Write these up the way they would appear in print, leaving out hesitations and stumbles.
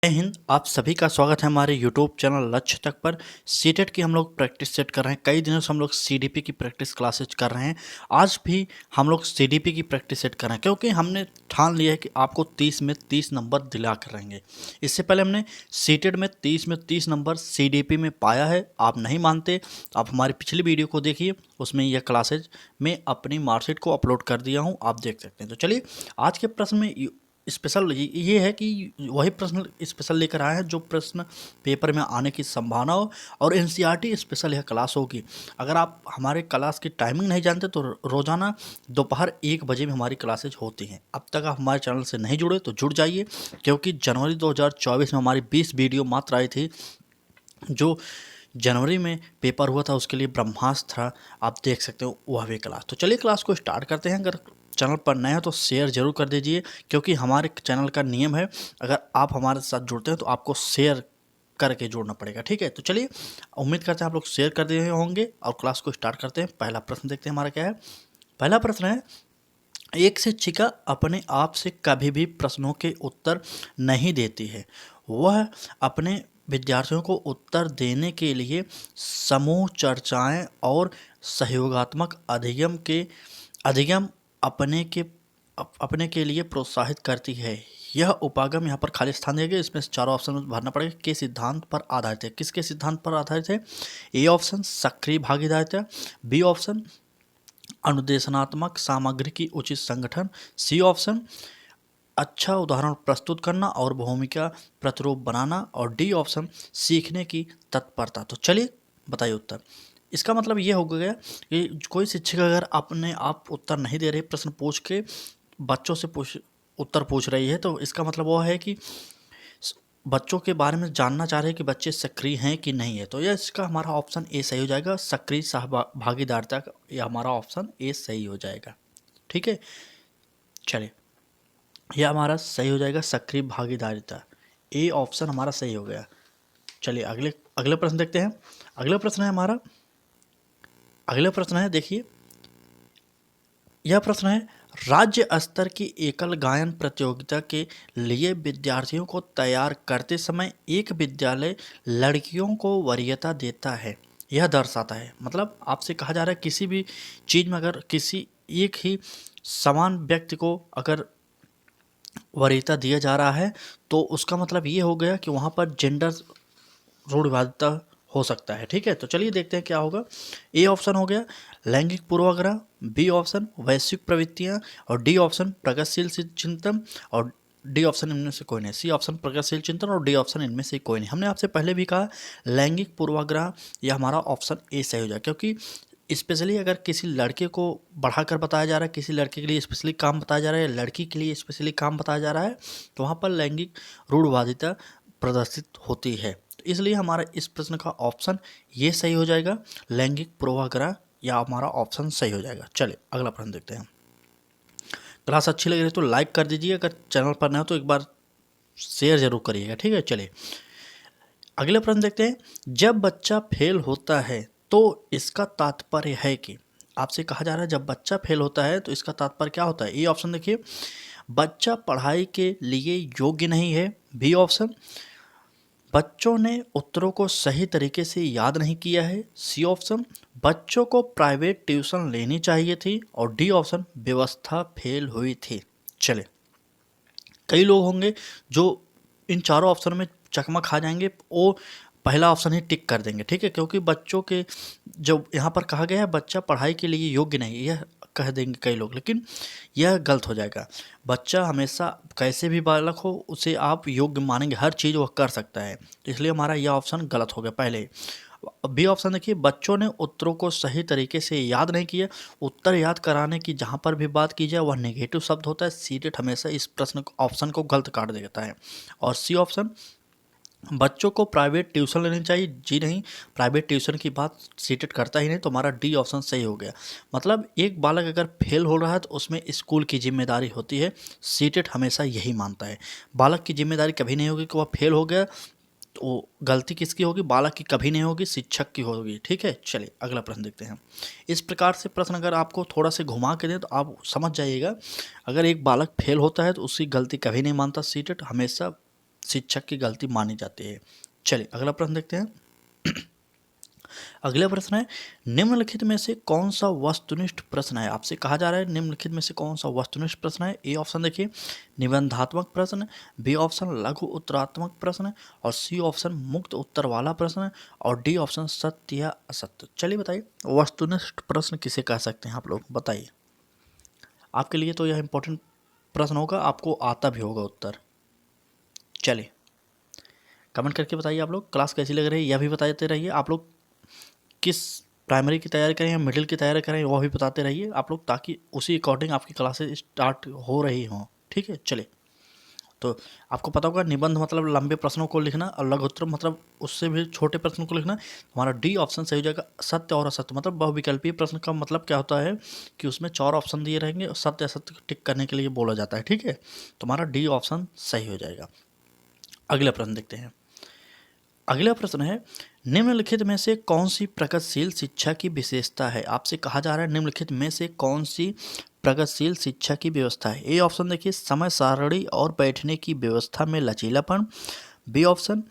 जय हिंद। आप सभी का स्वागत है हमारे यूट्यूब चैनल लक्ष्य तक पर। सीटेट की हम लोग प्रैक्टिस सेट कर रहे हैं। कई दिनों से हम लोग सीडीपी की प्रैक्टिस क्लासेज कर रहे हैं। आज भी हम लोग सीडीपी की प्रैक्टिस सेट कर रहे हैं क्योंकि हमने ठान लिया है कि आपको 30 में 30 नंबर दिला कर रहेंगे। इससे पहले हमने सीटेट में 30 में 30 नंबर सीडीपी में पाया है। आप नहीं मानते तो आप हमारी पिछली वीडियो को देखिए, उसमें यह क्लासेज में अपनी मार्कशीट को अपलोड कर दिया हूँ, आप देख सकते हैं। तो चलिए आज के प्रश्न में स्पेशल ये है कि वही प्रश्न स्पेशल लेकर आए हैं जो प्रश्न पेपर में आने की संभावना हो, और एनसीईआरटी स्पेशल यह क्लास होगी। अगर आप हमारे क्लास की टाइमिंग नहीं जानते तो रोज़ाना दोपहर 1 बजे में हमारी क्लासेज होती हैं। अब तक आप हमारे चैनल से नहीं जुड़े तो जुड़ जाइए, क्योंकि जनवरी 2024 में हमारी 20 वीडियो मात्र आई थी। जो जनवरी में पेपर हुआ था उसके लिए ब्रह्मास्त्र था, आप देख सकते हो वह भी क्लास। तो चलिए क्लास को स्टार्ट करते हैं। अगर चैनल पर नए हो तो शेयर जरूर कर दीजिए, क्योंकि हमारे चैनल का नियम है, अगर आप हमारे साथ जुड़ते हैं तो आपको शेयर करके जोड़ना पड़ेगा, ठीक है। तो चलिए उम्मीद करते हैं आप लोग शेयर कर दिए होंगे और क्लास को स्टार्ट करते हैं। पहला प्रश्न देखते हैं हमारा क्या है। पहला प्रश्न है, एक शिक्षिका अपने आप से कभी भी प्रश्नों के उत्तर नहीं देती है। वह अपने विद्यार्थियों को उत्तर देने के लिए समूह चर्चाएं और सहयोगात्मक अधिगम अपने के लिए प्रोत्साहित करती है। यह उपागम यहाँ पर खाली स्थान दिया गया, इसमें से चारों ऑप्शन भरना पड़ेगा। के सिद्धांत पर आधारित है। किसके सिद्धांत पर आधारित है? ए ऑप्शन सक्रिय भागीदारिता, बी ऑप्शन अनुदेशनात्मक सामग्री की उचित संगठन, सी ऑप्शन अच्छा उदाहरण प्रस्तुत करना और भूमिका प्रतिरूप बनाना, और डी ऑप्शन सीखने की तत्परता। तो चलिए बताइए उत्तर। इसका मतलब ये हो गया कि कोई शिक्षक अगर अपने आप उत्तर नहीं दे रहे, प्रश्न पूछ के बच्चों से उत्तर पूछ रही है, तो इसका मतलब वो है कि बच्चों के बारे में जानना चाह रहे हैं कि बच्चे सक्रिय हैं कि नहीं है। तो यह इसका हमारा ऑप्शन ए सही हो जाएगा। सक्रिय भागीदारिता का यह हमारा ऑप्शन ए सही हो जाएगा, ठीक है। चलिए यह हमारा सही हो जाएगा, सक्रिय भागीदारिता। ए ऑप्शन हमारा सही हो गया। चलिए अगले प्रश्न देखते हैं। अगला प्रश्न है देखिए, यह प्रश्न है, राज्य स्तर की एकल गायन प्रतियोगिता के लिए विद्यार्थियों को तैयार करते समय एक विद्यालय लड़कियों को वरीयता देता है। यह दर्शाता है, मतलब आपसे कहा जा रहा है किसी भी चीज़ में अगर किसी एक ही समान व्यक्ति को अगर वरीयता दिया जा रहा है तो उसका मतलब ये हो गया कि वहाँ पर जेंडर रूढ़िवादिता हो सकता है, ठीक है। तो चलिए देखते हैं क्या होगा। ए ऑप्शन हो गया लैंगिक पूर्वाग्रह, बी ऑप्शन वैश्विक प्रवृत्तियां, और डी ऑप्शन प्रगतिशील चिंतन, और डी ऑप्शन इनमें से कोई नहीं। सी ऑप्शन प्रगतिशील चिंतन और डी ऑप्शन इनमें से कोई नहीं। हमने आपसे पहले भी कहा लैंगिक पूर्वाग्रह, यह हमारा ऑप्शन ए सही हो जाए, क्योंकि स्पेशली अगर किसी लड़के को बढ़ाकर बताया जा रहा है, किसी लड़के के लिए स्पेशली काम बताया जा रहा है, या लड़की के लिए स्पेशली काम बताया जा रहा है, तो वहाँ पर लैंगिक रूढ़वादिता प्रदर्शित होती है। तो इसलिए हमारा इस प्रश्न का ऑप्शन ये सही हो जाएगा, लैंगिक पूर्वाग्रह, या हमारा ऑप्शन सही हो जाएगा। चलिए अगला प्रश्न देखते हैं। क्लास अच्छी लग रही है तो लाइक कर दीजिए, अगर चैनल पर न हो तो एक बार शेयर जरूर करिएगा, ठीक है। चलिए अगले प्रश्न देखते हैं। जब बच्चा फेल होता है तो इसका तात्पर्य है कि, आपसे कहा जा रहा है जब बच्चा फेल होता है तो इसका तात्पर्य क्या होता है। ए ऑप्शन देखिए, बच्चा पढ़ाई के लिए योग्य नहीं है, बी ऑप्शन बच्चों ने उत्तरों को सही तरीके से याद नहीं किया है, सी ऑप्शन बच्चों को प्राइवेट ट्यूशन लेनी चाहिए थी, और डी ऑप्शन व्यवस्था फेल हुई थी। चले कई लोग होंगे जो इन चारों ऑप्शन में चकमा खा जाएंगे, वो पहला ऑप्शन ही टिक कर देंगे, ठीक है। क्योंकि बच्चों के जो यहाँ पर कहा गया है बच्चा पढ़ाई के लिए योग्य नहीं, यह कह देंगे कई लोग, लेकिन यह गलत हो जाएगा। बच्चा हमेशा कैसे भी बालक हो उसे आप योग्य मानेंगे, हर चीज़ वह कर सकता है, तो इसलिए हमारा यह ऑप्शन गलत हो गया पहले। बी ऑप्शन देखिए, बच्चों ने उत्तरों को सही तरीके से याद नहीं किया। उत्तर याद कराने की जहाँ पर भी बात की जाए वह नेगेटिव शब्द होता है। सीटेट हमेशा इस प्रश्न ऑप्शन को गलत काट देता है। और सी ऑप्शन बच्चों को प्राइवेट ट्यूशन लेनी चाहिए, जी नहीं, प्राइवेट ट्यूशन की बात सीटेट करता ही नहीं। तो हमारा डी ऑप्शन सही हो गया। मतलब एक बालक अगर फेल हो रहा है तो उसमें स्कूल की जिम्मेदारी होती है। सीटेट हमेशा यही मानता है। बालक की जिम्मेदारी कभी नहीं होगी कि वह फेल हो गया तो गलती किसकी होगी, बालक की कभी नहीं होगी, शिक्षक की होगी, ठीक है। चलिए अगला प्रश्न देखते हैं। इस प्रकार से प्रश्न अगर आपको थोड़ा से घुमा के दें तो आप समझ जाइएगा, अगर एक बालक फेल होता है तो उसकी गलती कभी नहीं मानता सीटेट, हमेशा शिक्षक की गलती मानी जाती है। चलिए अगला प्रश्न देखते हैं। अगला प्रश्न है, निम्नलिखित में से कौन सा वस्तुनिष्ठ प्रश्न है? आपसे कहा जा रहा है निम्नलिखित में से कौन सा वस्तुनिष्ठ प्रश्न है। ए ऑप्शन देखिए निबंधात्मक प्रश्न, बी ऑप्शन लघु उत्तरात्मक प्रश्न और सी ऑप्शन मुक्त उत्तर वाला प्रश्न और डी ऑप्शन सत्य या असत्य। चलिए बताइए वस्तुनिष्ठ प्रश्न किसे कह सकते हैं आप लोग बताइए। आपके लिए तो यह इंपॉर्टेंट प्रश्न होगा, आपको आता भी होगा उत्तर। चलिए कमेंट करके बताइए आप लोग क्लास कैसी लग रही है, यह भी बताते रहिए। आप लोग किस प्राइमरी की तैयारी करें या मिडिल की तैयारी करें वह भी बताते रहिए आप लोग, ताकि उसी अकॉर्डिंग आपकी क्लासेस स्टार्ट हो रही हों। ठीक है चलिए, तो आपको पता होगा निबंध मतलब लंबे प्रश्नों को लिखना और लघुत्तर मतलब उससे भी छोटे प्रश्नों को लिखना। हमारा डी ऑप्शन सही हो जाएगा। सत्य और असत्य मतलब बहुविकल्पीय प्रश्न का मतलब क्या होता है कि उसमें 4 ऑप्शन दिए रहेंगे और सत्य असत्य टिक करने के लिए बोला जाता है। ठीक है, तो हमारा डी ऑप्शन सही हो जाएगा। अगला प्रश्न देखते हैं। अगला प्रश्न है, निम्नलिखित में से कौन सी प्रगतिशील शिक्षा की विशेषता है? आपसे कहा जा रहा है निम्नलिखित में से कौन सी प्रगतिशील शिक्षा की व्यवस्था है। ए ऑप्शन देखिए समय सारणी और बैठने की व्यवस्था में लचीलापन, बी ऑप्शन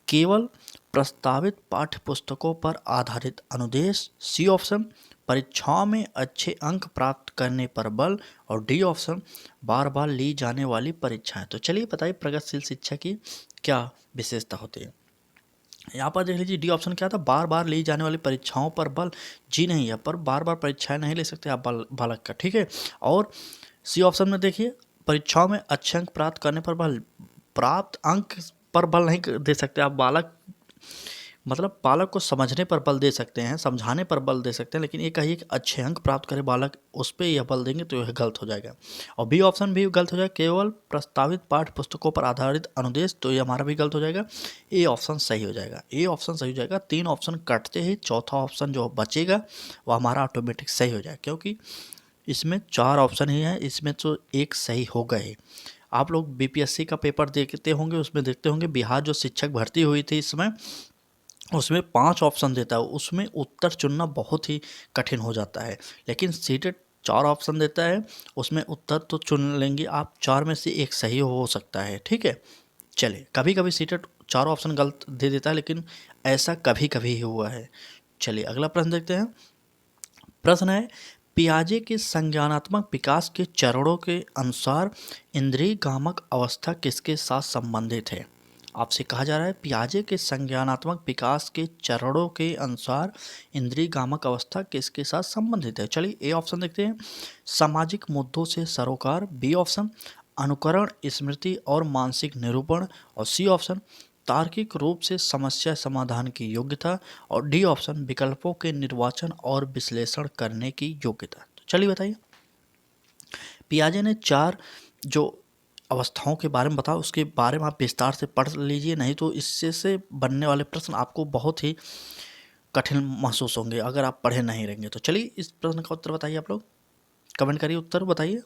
केवल प्रस्तावित पाठ्य पुस्तकों पर आधारित अनुदेश, सी ऑप्शन परीक्षाओं में अच्छे अंक प्राप्त करने पर बल और डी ऑप्शन बार बार ली जाने वाली परीक्षाएं। तो चलिए बताइए प्रगतिशील शिक्षा की क्या विशेषता होती है। यहाँ पर देख लीजिए डी ऑप्शन क्या था, बार बार ली जाने वाली परीक्षाओं पर बल। जी नहीं, यहाँ पर बार बार परीक्षाएं नहीं ले सकते आप बालक का। ठीक है, और सी ऑप्शन में देखिए परीक्षाओं में अच्छे अंक प्राप्त करने पर बल, प्राप्त अंक पर बल नहीं दे सकते आप बालक, मतलब बालक को समझने पर बल दे सकते हैं, समझाने पर बल दे सकते हैं, लेकिन ये कहिए कि अच्छे अंक प्राप्त करे बालक उस पर यह बल देंगे तो यह गलत हो जाएगा। और बी ऑप्शन भी गलत हो जाएगा, केवल प्रस्तावित पाठ्य पुस्तकों पर आधारित अनुदेश, तो ये हमारा भी गलत हो जाएगा। ए ऑप्शन सही हो जाएगा। ए ऑप्शन सही हो जाएगा। 3 ऑप्शन कटते ही चौथा ऑप्शन जो बचेगा वह हमारा ऑटोमेटिक सही हो जाएगा, क्योंकि इसमें 4 ऑप्शन ही है, इसमें तो एक सही होगा ही। आप लोग बीपीएससी का पेपर देखते होंगे, उसमें देखते होंगे बिहार जो शिक्षक भर्ती हुई थी इस समय, उसमें 5 ऑप्शन देता है, उसमें उत्तर चुनना बहुत ही कठिन हो जाता है। लेकिन सीटेट 4 ऑप्शन देता है, उसमें उत्तर तो चुन लेंगे आप, 4 में से एक सही हो सकता है। ठीक है, चलिए कभी कभी सीटेट 4 ऑप्शन गलत दे देता है, लेकिन ऐसा कभी कभी ही हुआ है। चलिए अगला प्रश्न देखते हैं। प्रश्न है, पियाजे के संज्ञानात्मक विकास के चरणों के अनुसार इंद्रिय गामक अवस्था किसके साथ संबंधित है? आपसे कहा जा रहा है पियाजे के संज्ञानात्मक विकास के चरणों के अनुसार इंद्रिय गामक अवस्था किसके साथ संबंधित है। चलिए ए ऑप्शन देखते हैं सामाजिक मुद्दों से सरोकार, बी ऑप्शन अनुकरण स्मृति और मानसिक निरूपण और सी ऑप्शन तार्किक रूप से समस्या समाधान की योग्यता और डी ऑप्शन विकल्पों के निर्वाचन और विश्लेषण करने की योग्यता। तो चलिए बताइए पियाजे ने 4 जो अवस्थाओं के बारे में बताओ, उसके बारे में आप विस्तार से पढ़ लीजिए, नहीं तो इससे से बनने वाले प्रश्न आपको बहुत ही कठिन महसूस होंगे अगर आप पढ़े नहीं रहेंगे। तो चलिए इस प्रश्न का उत्तर बताइए, आप लोग कमेंट करिए उत्तर बताइए।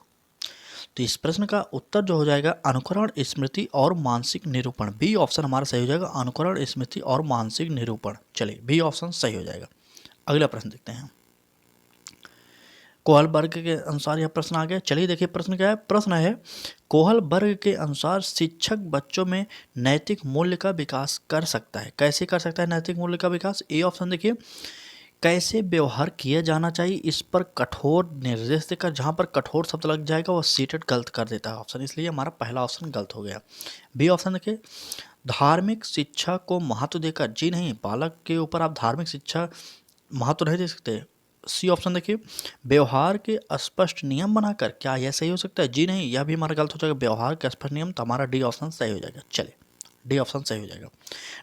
तो इस प्रश्न का उत्तर जो हो जाएगा अनुकरण स्मृति और मानसिक निरूपण, बी ऑप्शन हमारा सही हो जाएगा, अनुकरण स्मृति और मानसिक निरूपण। चलिए बी ऑप्शन सही हो जाएगा। अगला प्रश्न देखते हैं। कोहल वर्ग के अनुसार यह प्रश्न आ गया। चलिए देखिए प्रश्न क्या है। प्रश्न है कोहल वर्ग के अनुसार शिक्षक बच्चों में नैतिक मूल्य का विकास कर सकता है। कैसे कर सकता है नैतिक मूल्य का विकास? ए ऑप्शन देखिए कैसे व्यवहार किया जाना चाहिए, इस पर कठोर निर्देश देकर। जहाँ पर कठोर शब्द लग जाएगा वो सीटेड गलत कर देता है ऑप्शन, इसलिए हमारा पहला ऑप्शन गलत हो गया। बी ऑप्शन देखिए धार्मिक शिक्षा को महत्व देकर। जी नहीं, बालक के ऊपर आप धार्मिक शिक्षा महत्व नहीं दे सकते। सी ऑप्शन देखिए व्यवहार के स्पष्ट नियम बनाकर। क्या यह सही हो सकता है? जी नहीं, यह भी हमारा गलत हो जाएगा। व्यवहार के स्पष्ट नियम, तो हमारा डी ऑप्शन सही हो जाएगा। चलिए डी ऑप्शन सही हो जाएगा।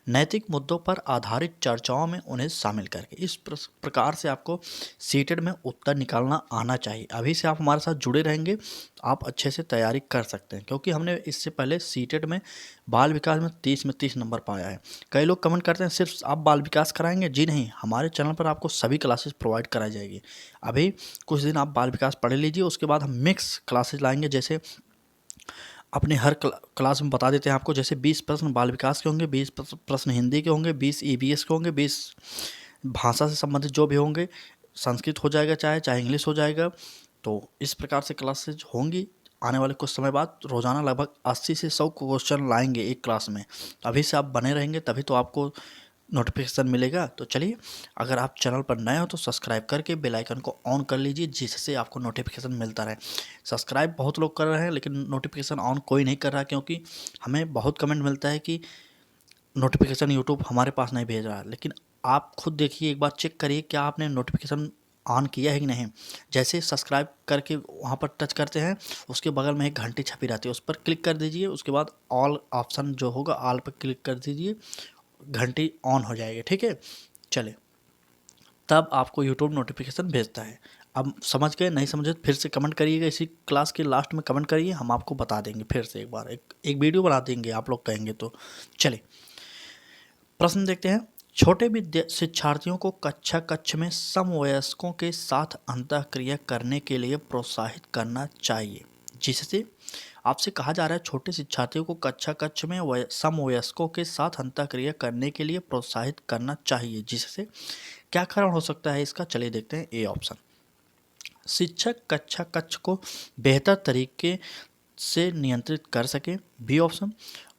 नैतिक मुद्दों पर आधारित चर्चाओं में उन्हें शामिल करके। इस प्रकार से आपको सीटेड में उत्तर निकालना आना चाहिए। अभी से आप हमारे साथ जुड़े रहेंगे तो आप अच्छे से तैयारी कर सकते हैं, क्योंकि हमने इससे पहले सीटेड में बाल विकास में 30 नंबर पाया है। कई लोग कमेंट करते हैं सिर्फ आप बाल विकास कराएंगे। जी नहीं, हमारे चैनल पर आपको सभी क्लासेस प्रोवाइड कराई जाएगी। अभी कुछ दिन आप बाल विकास पढ़ लीजिए, उसके बाद हम मिक्स क्लासेस लाएंगे। जैसे अपने हर क्लास में बता देते हैं आपको, जैसे 20 प्रश्न बाल विकास के होंगे, 20 प्रश्न हिंदी के होंगे, 20 ईवीएस के होंगे, 20 भाषा से संबंधित जो भी होंगे, संस्कृत हो जाएगा चाहे इंग्लिश हो जाएगा। तो इस प्रकार से क्लासेज होंगी। आने वाले कुछ समय बाद रोज़ाना लगभग 80 से 100 क्वेश्चन लाएंगे एक क्लास में। अभी से आप बने रहेंगे तभी तो आपको नोटिफिकेशन मिलेगा। तो चलिए, अगर आप चैनल पर नए हो तो सब्सक्राइब करके बेल आइकन को ऑन कर लीजिए, जिससे आपको नोटिफिकेशन मिलता रहे। सब्सक्राइब बहुत लोग कर रहे हैं लेकिन नोटिफिकेशन ऑन कोई नहीं कर रहा, क्योंकि हमें बहुत कमेंट मिलता है कि नोटिफिकेशन यूट्यूब हमारे पास नहीं भेज रहा है। लेकिन आप खुद देखिए, एक बार चेक करिए क्या आपने नोटिफिकेशन ऑन किया है कि नहीं। जैसे सब्सक्राइब करके वहाँ पर टच करते हैं, उसके बगल में एक घंटी छपी रहती है, उस पर क्लिक कर दीजिए। उसके बाद ऑल ऑप्शन जो होगा, ऑल पर क्लिक कर दीजिए, घंटी ऑन हो जाएगी। ठीक है, चले, तब आपको यूट्यूब नोटिफिकेशन भेजता है। अब समझ गए? नहीं समझे फिर से कमेंट करिएगा, इसी क्लास के लास्ट में कमेंट करिए, हम आपको बता देंगे। फिर से एक बार एक वीडियो बना देंगे, आप लोग कहेंगे तो। चले, प्रश्न देखते हैं। छोटे शिक्षार्थियों को कक्षा कक्ष में समवयस्कों के साथ अंतःक्रिया करने के लिए प्रोत्साहित करना चाहिए, जिससे आपसे कहा जा रहा है छोटे शिक्षार्थियों को कक्षा कक्ष में समवयस्कों के साथ अंतःक्रिया करने के लिए प्रोत्साहित करना चाहिए, जिससे क्या कारण हो सकता है इसका। चलिए देखते हैं। ए ऑप्शन, शिक्षक कक्षा कक्ष को बेहतर तरीके से नियंत्रित कर सके। बी ऑप्शन,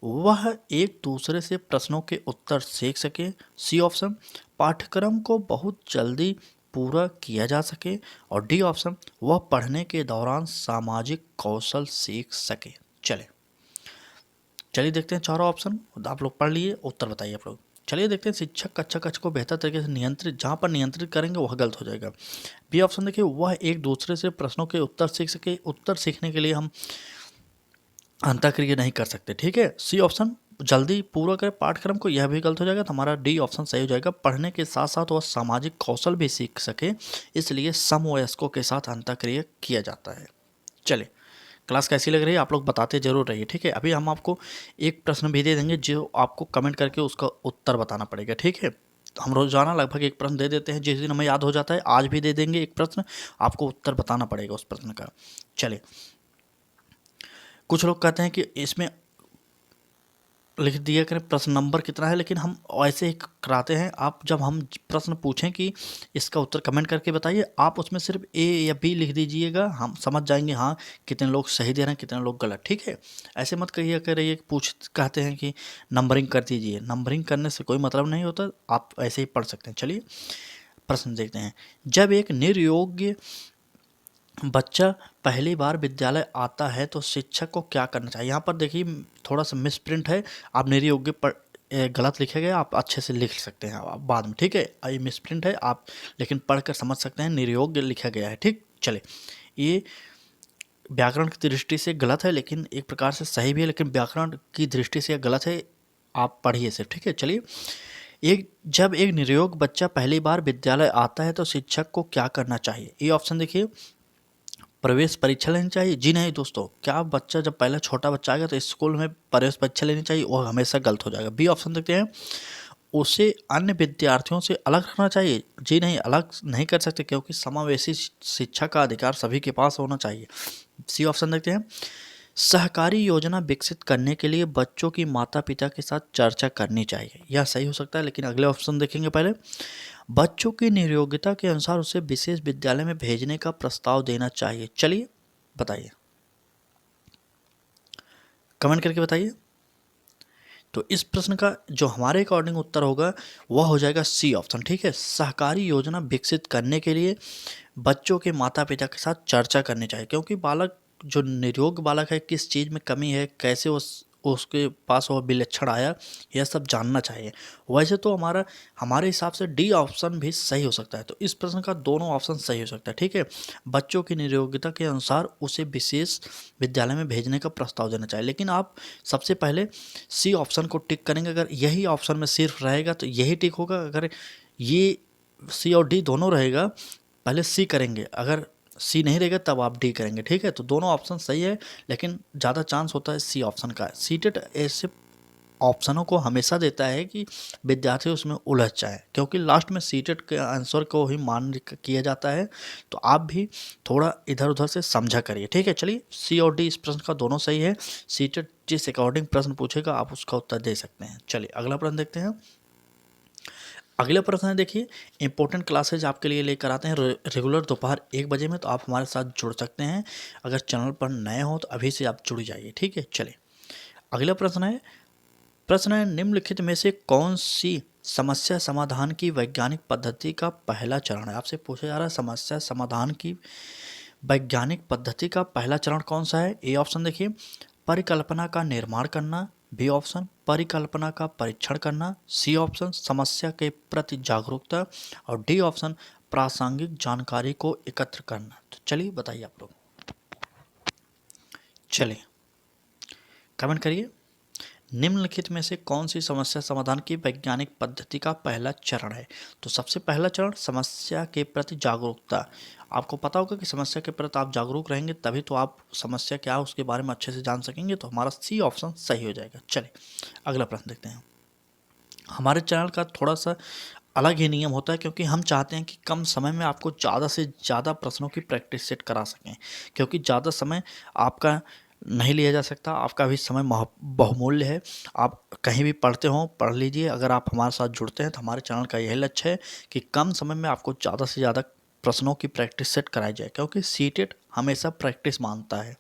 वह एक दूसरे से प्रश्नों के उत्तर सीख सके। सी ऑप्शन, पाठ्यक्रम को बहुत जल्दी पूरा किया जा सके। और डी ऑप्शन, वह पढ़ने के दौरान सामाजिक कौशल सीख सके। चलिए देखते हैं चारों ऑप्शन, आप लोग पढ़ लिए, उत्तर बताइए आप लोग। चलिए देखते हैं। शिक्षक कक्षा कक्ष को बेहतर तरीके से नियंत्रित, जहाँ पर नियंत्रित करेंगे वह गलत हो जाएगा। बी ऑप्शन देखिए, वह एक दूसरे से प्रश्नों के उत्तर सीख सके। उत्तर सीखने के लिए हम अंतःक्रिया नहीं कर सकते। ठीक है। सी ऑप्शन, जल्दी पूरा करें पाठ्यक्रम को, यह भी गलत हो जाएगा। तो हमारा डी ऑप्शन सही हो जाएगा। पढ़ने के साथ साथ वह सामाजिक कौशल भी सीख सके, इसलिए समवयस्कों के साथ अंतःक्रिया किया जाता है। चलिए, क्लास कैसी लग रही है आप लोग बताते जरूर रहिए। ठीक है। अभी हम आपको एक प्रश्न भी दे देंगे जो आपको कमेंट करके उसका उत्तर बताना पड़ेगा। ठीक है। तो हम रोजाना लगभग एक प्रश्न दे देते हैं, जिस दिन हमें याद हो जाता है आज भी दे देंगे एक प्रश्न, आपको उत्तर बताना पड़ेगा उस प्रश्न का। चलिए, कुछ लोग कहते हैं कि इसमें लिख दिया करें प्रश्न नंबर कितना है, लेकिन हम ऐसे ही कराते हैं। आप जब हम प्रश्न पूछें कि इसका उत्तर कमेंट करके बताइए, आप उसमें सिर्फ ए या बी लिख दीजिएगा, हम समझ जाएंगे हाँ कितने लोग सही दे रहे हैं कितने लोग गलत। ठीक है। ऐसे मत कहिए करिए कहते हैं कि नंबरिंग कर दीजिए, नंबरिंग करने से कोई मतलब नहीं होता, आप ऐसे ही पढ़ सकते हैं। चलिए प्रश्न देखते हैं। जब एक निर्योग्य बच्चा पहली बार विद्यालय आता है तो शिक्षक को क्या करना चाहिए। यहाँ पर देखिए थोड़ा सा मिस प्रिंट है, आप निर्योग्य पर गलत लिखे गए, आप अच्छे से लिख सकते हैं आप बाद में। ठीक है, ये मिस प्रिंट है आप, लेकिन पढ़कर समझ सकते हैं निर्योग्य लिखा गया है। ठीक, चले, ये व्याकरण की दृष्टि से गलत है, लेकिन एक प्रकार से सही भी है, लेकिन व्याकरण की दृष्टि से गलत है, आप पढ़िए सिर्फ। ठीक है। चलिए, जब एक निर्योग बच्चा पहली बार विद्यालय आता है तो शिक्षक को क्या करना चाहिए। ये ऑप्शन देखिए, प्रवेश परीक्षा लेनी चाहिए। जी नहीं दोस्तों, क्या बच्चा जब पहला छोटा बच्चा आएगा तो स्कूल में प्रवेश परीक्षा लेनी चाहिए, वो हमेशा गलत हो जाएगा। बी ऑप्शन देखते हैं, उसे अन्य विद्यार्थियों से अलग रखना चाहिए। जी नहीं, अलग नहीं कर सकते, क्योंकि समावेशी शिक्षा का अधिकार सभी के पास होना चाहिए। सी ऑप्शन देखते हैं, सहकारी योजना विकसित करने के लिए बच्चों की माता पिता के साथ चर्चा करनी चाहिए। यह सही हो सकता है, लेकिन अगले ऑप्शन देखेंगे पहले। बच्चों की निर्योग्यता के अनुसार उसे विशेष विद्यालय में भेजने का प्रस्ताव देना चाहिए। चलिए बताइए, कमेंट करके बताइए। तो इस प्रश्न का जो हमारे अकॉर्डिंग उत्तर होगा वह हो जाएगा सी ऑप्शन। ठीक है, सहकारी योजना विकसित करने के लिए बच्चों के माता पिता के साथ चर्चा करनी चाहिए, क्योंकि बालक जो निर्योग्य बालक है किस चीज़ में कमी है, कैसे उसके पास वह विलक्षण आया, यह सब जानना चाहिए। वैसे तो हमारे हिसाब से डी ऑप्शन भी सही हो सकता है। तो इस प्रश्न का दोनों ऑप्शन सही हो सकता है। ठीक है, बच्चों की निर्योग्यता के अनुसार उसे विशेष विद्यालय में भेजने का प्रस्ताव देना चाहिए, लेकिन आप सबसे पहले सी ऑप्शन को टिक करेंगे। अगर यही ऑप्शन में सिर्फ रहेगा तो यही टिक होगा, अगर ये सी और डी दोनों रहेगा पहले सी करेंगे, अगर सी नहीं रहेगा तब आप डी करेंगे। ठीक है, तो दोनों ऑप्शन सही है, लेकिन ज़्यादा चांस होता है सी ऑप्शन का। सीटेट ऐसे ऑप्शनों को हमेशा देता है कि विद्यार्थी उसमें उलझ जाए, क्योंकि लास्ट में सीटेट के आंसर को ही मान किया जाता है। तो आप भी थोड़ा इधर उधर से समझा करिए। ठीक है, चलिए सी और डी इस प्रश्न का दोनों सही है। सीटेट जिस अकॉर्डिंग प्रश्न पूछेगा आप उसका उत्तर दे सकते हैं। चलिए अगला प्रश्न देखते हैं। अगला प्रश्न है, देखिए इंपॉर्टेंट क्लासेज आपके लिए लेकर आते हैं रेगुलर दोपहर 1 बजे में, तो आप हमारे साथ जुड़ सकते हैं। अगर चैनल पर नए हो तो अभी से आप जुड़ जाइए, ठीक है। चलिए अगला प्रश्न है निम्नलिखित में से कौन सी समस्या समाधान की वैज्ञानिक पद्धति का पहला चरण है। आपसे पूछा जा रहा है समस्या समाधान की वैज्ञानिक पद्धति का पहला चरण कौन सा है। ए ऑप्शन देखिए परिकल्पना का निर्माण करना, बी ऑप्शन परिकल्पना का परीक्षण करना, सी ऑप्शन समस्या के प्रति जागरूकता और डी ऑप्शन प्रासंगिक जानकारी को एकत्र करना। तो चलिए बताइए आप लोग, चलिए कमेंट करिए निम्नलिखित में से कौन सी समस्या समाधान की वैज्ञानिक पद्धति का पहला चरण है। तो सबसे पहला चरण समस्या के प्रति जागरूकता। आपको पता होगा कि समस्या के प्रति आप जागरूक रहेंगे तभी तो आप समस्या क्या है उसके बारे में अच्छे से जान सकेंगे, तो हमारा सी ऑप्शन सही हो जाएगा। चलिए अगला प्रश्न देखते हैं। हमारे चैनल का थोड़ा सा अलग ही नियम होता है क्योंकि हम चाहते हैं कि कम समय में आपको ज़्यादा से ज़्यादा प्रश्नों की प्रैक्टिस सेट करा सकें, क्योंकि ज़्यादा समय आपका नहीं लिया जा सकता, आपका भी समय बहुमूल्य है। आप कहीं भी पढ़ते हो पढ़ लीजिए, अगर आप हमारे साथ जुड़ते हैं तो हमारे चैनल का यही लक्ष्य है कि कम समय में आपको ज़्यादा से ज़्यादा प्रश्नों की प्रैक्टिस सेट कराई जाए, क्योंकि सीटेट हमेशा प्रैक्टिस मांगता है।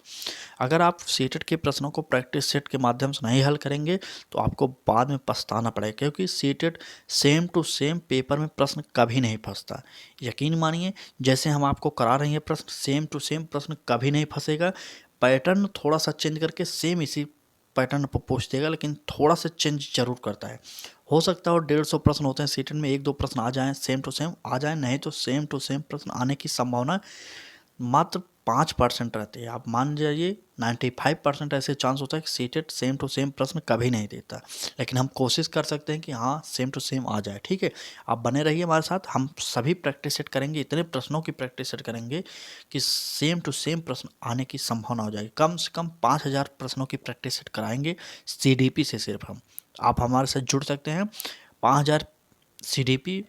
अगर आप सीटेट के प्रश्नों को प्रैक्टिस सेट के माध्यम से नहीं हल करेंगे तो आपको बाद में पछताना पड़ेगा, क्योंकि CTET same to same paper में प्रश्न कभी नहीं फंसता। यकीन मानिए जैसे हम आपको करा रहे हैं प्रश्न सेम टू सेम प्रश्न कभी नहीं फंसेगा। पैटर्न थोड़ा सा चेंज करके सेम इसी पैटर्न पर पूछ देगा, लेकिन थोड़ा सा चेंज जरूर करता है। हो सकता है और 150 प्रश्न होते हैं सीटेट में, 1-2 प्रश्न आ जाएं सेम टू सेम आ जाएं, नहीं तो सेम टू सेम प्रश्न आने की संभावना मात्र 5% रहती है। आप मान जाइए 95% ऐसे चांस होता है कि सीटेट सेम टू सेम प्रश्न कभी नहीं देता, लेकिन हम कोशिश कर सकते हैं कि हाँ सेम टू सेम आ जाए। ठीक है, आप बने रहिए हमारे साथ, हम सभी प्रैक्टिस सेट करेंगे, इतने प्रश्नों की प्रैक्टिस सेट करेंगे कि सेम टू सेम प्रश्न आने की संभावना हो जाएगी। कम से कम 5000 प्रश्नों की प्रैक्टिस सेट कराएंगे CDP से सिर्फ हम। आप हमारे साथ जुड़ सकते हैं। 5000 CDP,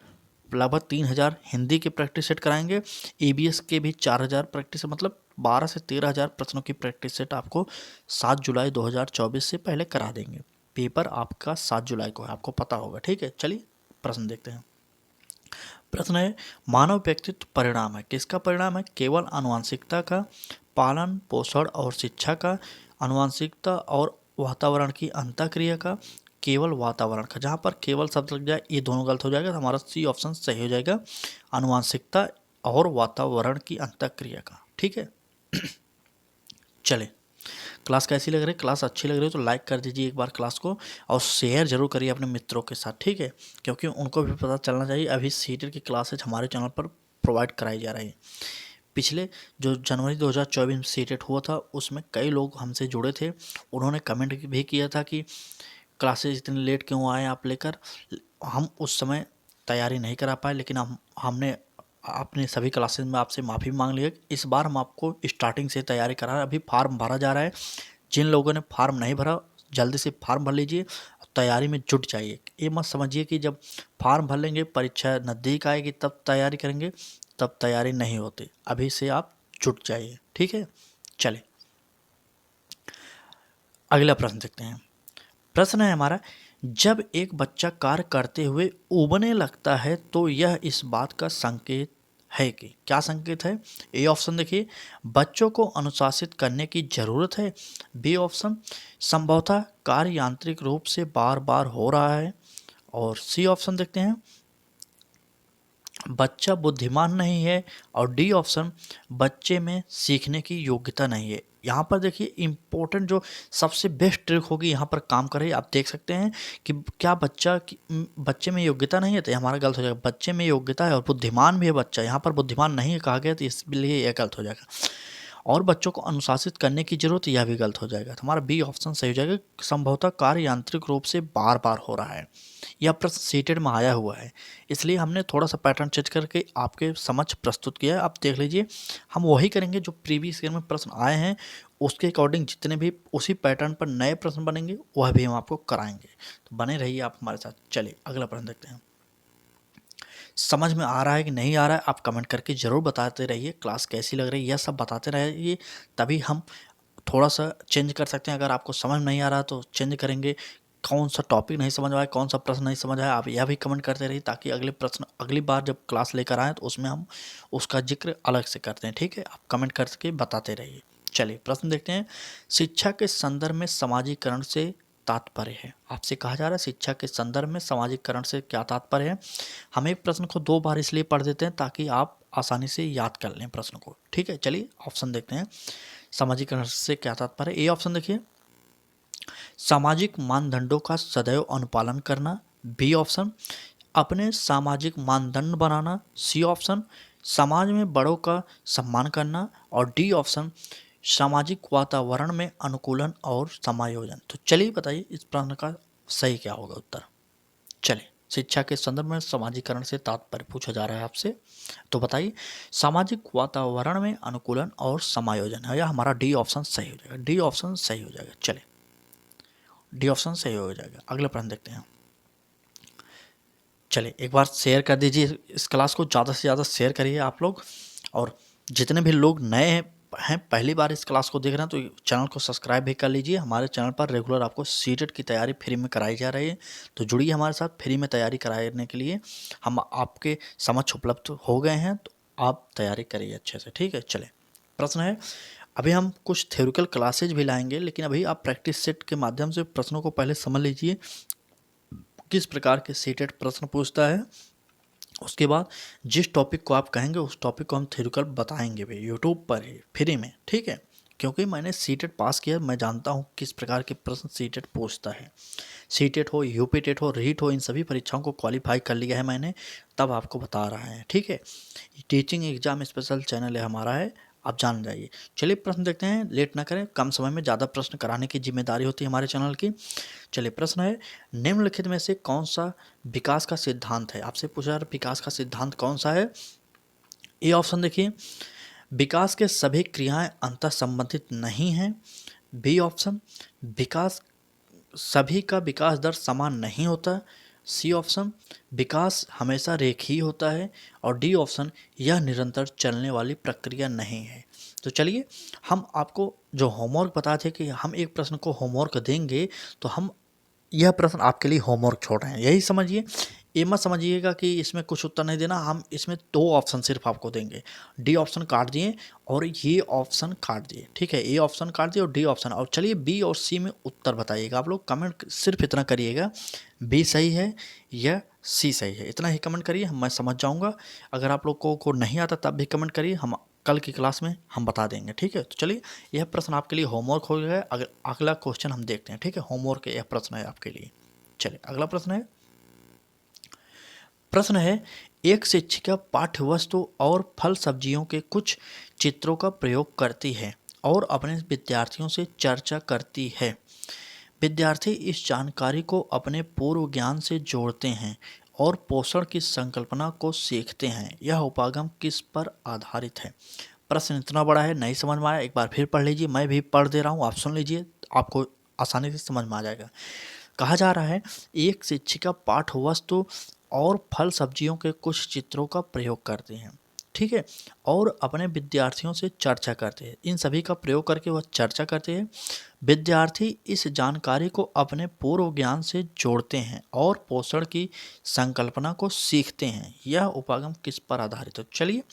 लगभग 3000 हिंदी के प्रैक्टिस सेट कराएंगे। EBS के भी 4000 प्रैक्टिस, मतलब 12 से 13,000 प्रश्नों की प्रैक्टिस सेट आपको 7 जुलाई 2024 से पहले करा देंगे। पेपर आपका 7 जुलाई को है, आपको पता होगा। ठीक है, चलिए प्रश्न देखते हैं। प्रश्न है मानव व्यक्तित्व परिणाम है, किसका परिणाम है। केवल आनुवंशिकता का, पालन पोषण और शिक्षा का, आनुवंशिकता और वातावरण की अंतःक्रिया का, केवल वातावरण का। जहाँ पर केवल शब्द लग जाए ये दोनों गलत हो जाएगा, तो हमारा सी ऑप्शन सही हो जाएगा, आनुवंशिकता और वातावरण की अंतःक्रिया का। ठीक है, चले क्लास कैसी लग रही है, क्लास अच्छी लग रही है तो लाइक कर दीजिए एक बार क्लास को, और शेयर जरूर करिए अपने मित्रों के साथ। ठीक है, क्योंकि उनको भी पता चलना चाहिए अभी सीटेट की क्लासेज हमारे चैनल पर प्रोवाइड कराई जा रही है। पिछले जो जनवरी 2024 में सीटेट हुआ था उसमें कई लोग हमसे जुड़े थे, उन्होंने कमेंट भी किया था कि क्लासेज इतने लेट क्यों आए आप लेकर। हम उस समय तैयारी नहीं करा पाए, लेकिन हमने अपने सभी क्लासेज में आपसे माफ़ी मांग लिया। इस बार हम आपको स्टार्टिंग से तैयारी करा रहे हैं। अभी फार्म भरा जा रहा है, जिन लोगों ने फार्म नहीं भरा जल्दी से फार्म भर लीजिए, तैयारी में जुट जाइए। ये मत समझिए कि जब फार्म भर लेंगे परीक्षा नज़दीक आएगी तब तैयारी करेंगे, तब तैयारी नहीं होती। अभी से आप जुट जाइए। ठीक है, चलिए अगला प्रश्न देखते हैं। प्रश्न है हमारा, जब एक बच्चा कार्य करते हुए ऊबने लगता है तो यह इस बात का संकेत है कि, क्या संकेत है। ए ऑप्शन देखिए बच्चों को अनुशासित करने की जरूरत है, बी ऑप्शन संभवतः कार्य यांत्रिक रूप से बार बार हो रहा है, और सी ऑप्शन देखते हैं बच्चा बुद्धिमान नहीं है, और डी ऑप्शन बच्चे में सीखने की योग्यता नहीं है। यहाँ पर देखिए इम्पोर्टेंट जो सबसे बेस्ट ट्रिक होगी यहाँ पर काम करे। आप देख सकते हैं कि क्या बच्चे में योग्यता नहीं है, तो हमारा गलत हो जाएगा। बच्चे में योग्यता है और बुद्धिमान भी है बच्चा, यहाँ पर बुद्धिमान नहीं कहा गया तो इसलिए यह गलत हो जाएगा। और बच्चों को अनुशासित करने की जरूरत, यह भी गलत हो जाएगा। तो हमारा बी ऑप्शन सही हो जाएगा, संभवतः कार्य यांत्रिक रूप से बार बार हो रहा है। यह प्रश्न सीटेड में आया हुआ है, इसलिए हमने थोड़ा सा पैटर्न चेंज करके आपके समझ प्रस्तुत किया है। आप देख लीजिए, हम वही करेंगे जो प्रीवियस ईयर में प्रश्न आए हैं, उसके अकॉर्डिंग जितने भी उसी पैटर्न पर नए प्रश्न बनेंगे वह भी हम आपको कराएंगे। तो बने रहिए आप हमारे साथ। चलिए अगला प्रश्न देखते हैं। समझ में आ रहा है कि नहीं आ रहा है, आप कमेंट करके ज़रूर बताते रहिए। क्लास कैसी लग रही है यह सब बताते रहिए, तभी हम थोड़ा सा चेंज कर सकते हैं। अगर आपको समझ में नहीं आ रहा तो चेंज करेंगे, कौन सा टॉपिक नहीं समझ आया, कौन सा प्रश्न नहीं समझ आया, आप यह भी कमेंट करते रहिए ताकि अगली बार जब क्लास लेकर आएँ तो उसमें हम उसका जिक्र अलग से करते हैं। ठीक है, आप कमेंट करके बताते रहिए। चलिए प्रश्न देखते हैं। शिक्षा के संदर्भ में सामाजिकरण से तात्पर्य है। आपसे कहा जा रहा है शिक्षा के संदर्भ में सामाजिकरण से क्या तात्पर्य है। हम एक प्रश्न को 2 बार इसलिए पढ़ देते हैं ताकि आप आसानी से याद कर लें प्रश्न को। ठीक है, चलिए ऑप्शन देखते हैं। सामाजिकरण से क्या तात्पर्य है। ए ऑप्शन देखिए, सामाजिक मानदंडों का सदैव अनुपालन करना। बी ऑप्शन, अपने सामाजिक मानदंड बनाना। सी ऑप्शन, समाज में बड़ों का सम्मान करना। और डी ऑप्शन, सामाजिक वातावरण में अनुकूलन और समायोजन। तो चलिए बताइए इस प्रश्न का सही क्या होगा उत्तर। चलिए, शिक्षा के संदर्भ में सामाजिकरण से तात्पर्य पूछा जा रहा है आपसे, तो बताइए सामाजिक वातावरण में अनुकूलन और समायोजन है, या हमारा डी ऑप्शन सही हो जाएगा। डी ऑप्शन सही हो जाएगा। चलिए, डी ऑप्शन सही हो जाएगा। अगला प्रश्न देखते हैं। चलिए एक बार शेयर कर दीजिए इस क्लास को, ज़्यादा से ज़्यादा शेयर करिए आप लोग। और जितने भी लोग नए हैं पहली बार इस क्लास को देख रहे हैं तो चैनल को सब्सक्राइब भी कर लीजिए। हमारे चैनल पर रेगुलर आपको सीटेट की तैयारी फ्री में कराई जा रही है, तो जुड़िए हमारे साथ। फ्री में तैयारी कराने के लिए हम आपके समक्ष उपलब्ध हो गए हैं, तो आप तैयारी करिए अच्छे से। ठीक है, चले प्रश्न है। अभी हम कुछ थ्योरिकल क्लासेज भी लाएंगे, लेकिन अभी आप प्रैक्टिस सेट के माध्यम से प्रश्नों को पहले समझ लीजिए किस प्रकार के सीटेट प्रश्न पूछता है। उसके बाद जिस टॉपिक को आप कहेंगे उस टॉपिक को हम थ्योरिकल बताएंगे भी यूट्यूब पर ही फ्री में। ठीक है, क्योंकि मैंने सीटेट पास किया, मैं जानता हूँ किस प्रकार के प्रश्न सीटेट पूछता है। सीटेट हो, यूपी टेट हो, रीट हो, इन सभी परीक्षाओं को क्वालिफाई कर लिया है मैंने, तब आपको बता रहा है। ठीक है, टीचिंग एग्जाम स्पेशल चैनल है हमारा है, आप जान जाइए। चलिए प्रश्न देखते हैं, लेट ना करें, कम समय में ज़्यादा प्रश्न कराने की जिम्मेदारी होती है हमारे चैनल की। चलिए प्रश्न है, निम्नलिखित में से कौन सा विकास का सिद्धांत है। आपसे पूछा जा रहा है विकास का सिद्धांत कौन सा है। ए ऑप्शन देखिए, विकास के सभी क्रियाएं अंतः संबंधित नहीं हैं। बी ऑप्शन, विकास सभी का विकास दर समान नहीं होता। सी ऑप्शन, विकास हमेशा रेखीय होता है। और डी ऑप्शन, यह निरंतर चलने वाली प्रक्रिया नहीं है। तो चलिए हम आपको जो होमवर्क बताए थे कि हम एक प्रश्न को होमवर्क देंगे, तो हम यह प्रश्न आपके लिए होमवर्क छोड़ रहे हैं, यही समझिए। ये मत समझिएगा कि इसमें कुछ उत्तर नहीं देना, हम इसमें 2 ऑप्शन सिर्फ आपको देंगे। डी ऑप्शन काट दिए और ये ऑप्शन काट दिए। ठीक है, ए ऑप्शन काट दिए और डी ऑप्शन। और चलिए बी और सी में उत्तर बताइएगा। आप लोग कमेंट सिर्फ इतना करिएगा, बी सही है या सी सही है, इतना ही कमेंट करिए, मैं समझ जाऊँगा। अगर आप लोग को नहीं आता तब भी कमेंट करिए, हम कल की क्लास में हम बता देंगे। ठीक है, तो चलिए यह प्रश्न आपके लिए होमवर्क हो गया है। अगला क्वेश्चन हम देखते हैं। ठीक है, होमवर्क यह प्रश्न है आपके लिए। चलिए अगला प्रश्न है, एक शिक्षिका पाठ्य वस्तु और फल सब्जियों के कुछ चित्रों का प्रयोग करती है और अपने विद्यार्थियों से चर्चा करती है। विद्यार्थी इस जानकारी को अपने पूर्व ज्ञान से जोड़ते हैं और पोषण की संकल्पना को सीखते हैं। यह उपागम किस पर आधारित है। प्रश्न इतना बड़ा है, नहीं समझ में आया एक बार फिर पढ़ लीजिए, मैं भी पढ़ दे रहा हूँ, आप सुन लीजिए, आपको आसानी से समझ में आ जाएगा। कहा जा रहा है, एक शिक्षिका पाठ्य वस्तु और फल सब्जियों के कुछ चित्रों का प्रयोग करते हैं। ठीक है, और अपने विद्यार्थियों से चर्चा करते हैं। इन सभी का प्रयोग करके वह चर्चा करते हैं। विद्यार्थी इस जानकारी को अपने पूर्व ज्ञान से जोड़ते हैं और पोषण की संकल्पना को सीखते हैं। यह उपागम किस पर आधारित है। चलिए,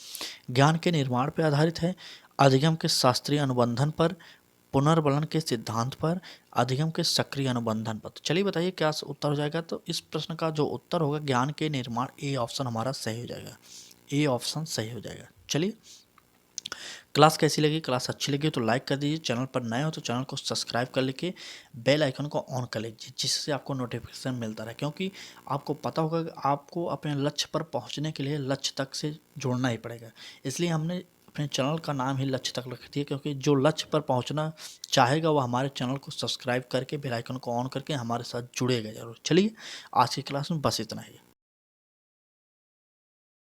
ज्ञान के निर्माण पर आधारित है, अधिगम के शास्त्रीय अनुबंधन पर, पुनर्बलन के सिद्धांत पर, अधिगम के सक्रिय अनुबंधन पर। तो चलिए बताइए क्या उत्तर हो जाएगा। तो इस प्रश्न का जो उत्तर होगा ज्ञान के निर्माण, ए ऑप्शन हमारा सही हो जाएगा। ए ऑप्शन सही हो जाएगा। चलिए, क्लास कैसी लगी, क्लास अच्छी लगी तो लाइक कर दीजिए, चैनल पर नए हो तो चैनल को सब्सक्राइब कर लेके बेल आइकन को ऑन कर लीजिए, जिससे आपको नोटिफिकेशन मिलता रहे। क्योंकि आपको पता होगा कि आपको अपने लक्ष्य पर पहुंचने के लिए लक्ष्य तक से जुड़ना ही पड़ेगा। इसलिए हमने अपने चैनल का नाम ही लक्ष्य तक रख दिया, क्योंकि जो लक्ष्य पर पहुंचना चाहेगा वह हमारे चैनल को सब्सक्राइब करके बेल आइकन को ऑन करके हमारे साथ जुड़ेगा जरूर। चलिए आज की क्लास में बस इतना ही।